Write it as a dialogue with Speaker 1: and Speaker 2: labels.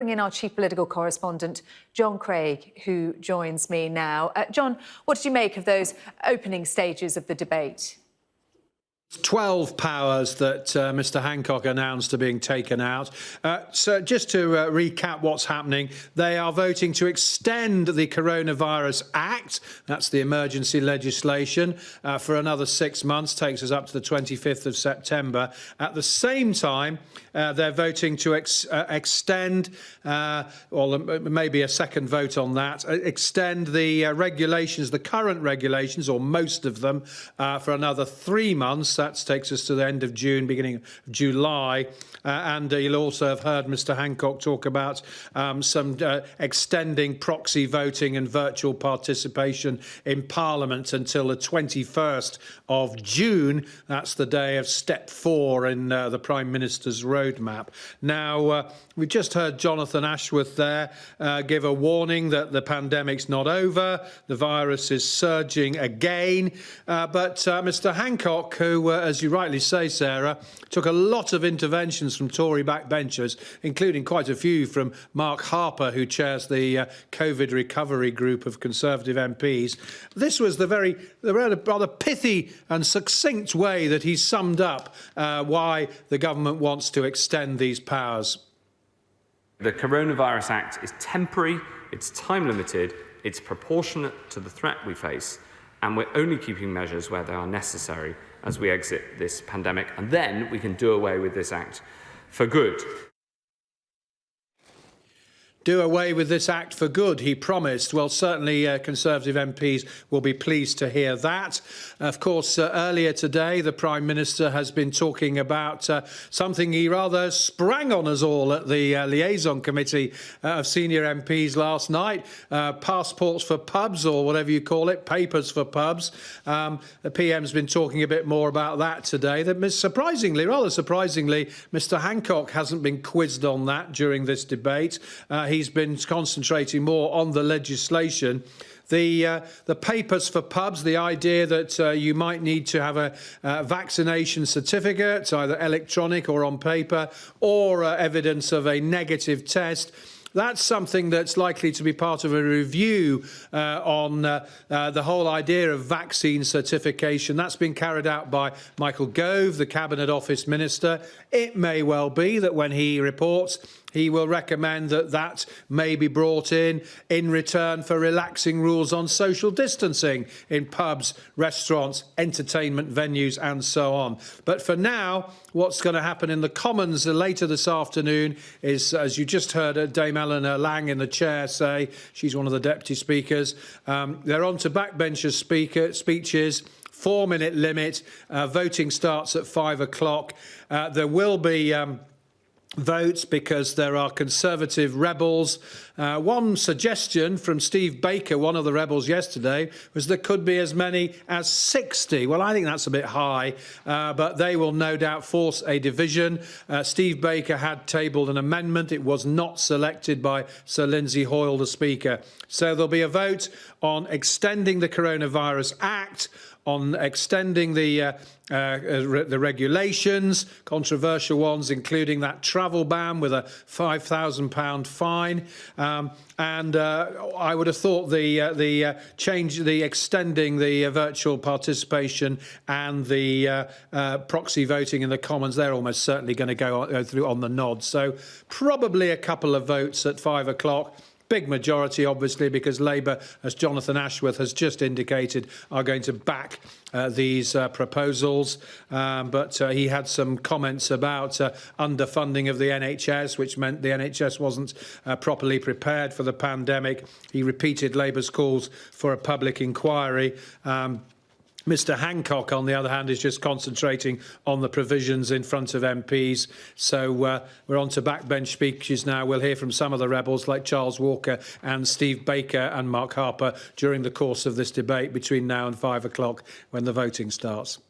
Speaker 1: bring in our chief political correspondent, Jon Craig, who joins me now. Jon, what did you make of those opening stages of the debate?
Speaker 2: 12 powers that Mr Hancock announced are being taken out. So just to recap what's happening, they are voting to extend the Coronavirus Act, that's the emergency legislation, for another 6 months, takes us up to the 25th of September. At the same time, they're voting to extend, or maybe a second vote on that, extend the regulations, the current regulations, or most of them, for another 3 months. That takes us to the end of June, beginning of July. And you'll also have heard Mr Hancock talk about some extending proxy voting and virtual participation in Parliament until the 21st of June. That's the day of step 4 in the Prime Minister's roadmap. Now, we just heard Jonathan Ashworth there give a warning that the pandemic's not over, the virus is surging again. But Mr Hancock, who, as you rightly say, Sarah, took a lot of interventions from Tory backbenchers, including quite a few from Mark Harper, who chairs the COVID recovery group of Conservative MPs. This was the rather pithy and succinct way that he summed up why the government wants to extend these powers.
Speaker 3: The Coronavirus Act is temporary, it's time limited, it's proportionate to the threat we face, and we're only keeping measures where they are necessary as we exit this pandemic, and then we can do away with this act for good.
Speaker 2: Do away with this act for good, he promised. Well, certainly Conservative MPs will be pleased to hear that. Of course, earlier today, the Prime Minister has been talking about something he rather sprang on us all at the liaison committee of senior MPs last night, passports for pubs, or whatever you call it, papers for pubs. The PM's been talking a bit more about that today. Rather surprisingly, Mr Hancock hasn't been quizzed on that during this debate. He's been concentrating more on the legislation. The papers for pubs, the idea that you might need to have a vaccination certificate, either electronic or on paper, or evidence of a negative test. That's something that's likely to be part of a review on the whole idea of vaccine certification. That's been carried out by Michael Gove, the Cabinet Office Minister. It may well be that when he reports, he will recommend that that may be brought in return for relaxing rules on social distancing in pubs, restaurants, entertainment venues and so on. But for now, what's going to happen in the Commons later this afternoon is, as you just heard Dame Eleanor Lang in the chair say, she's one of the deputy speakers, they're on to backbenchers speeches. 4-minute limit. Voting starts at 5 o'clock. There will be votes because there are Conservative rebels. One suggestion from Steve Baker, one of the rebels yesterday, was there could be as many as 60. Well, I think that's a bit high, but they will no doubt force a division. Steve Baker had tabled an amendment. It was not selected by Sir Lindsay Hoyle, the Speaker. So there'll be a vote on extending the Coronavirus Act, on extending the regulations, controversial ones, including that travel ban with a £5,000 fine. And I would have thought the extending the virtual participation and the proxy voting in the Commons, they're almost certainly going to go through on the nod. So probably a couple of votes at 5 o'clock. Big majority, obviously, because Labour, as Jonathan Ashworth has just indicated, are going to back these proposals. But he had some comments about underfunding of the NHS, which meant the NHS wasn't properly prepared for the pandemic. He repeated Labour's calls for a public inquiry. Mr Hancock, on the other hand, is just concentrating on the provisions in front of MPs. So we're on to backbench speeches now. We'll hear from some of the rebels like Charles Walker and Steve Baker and Mark Harper during the course of this debate between now and 5 o'clock when the voting starts.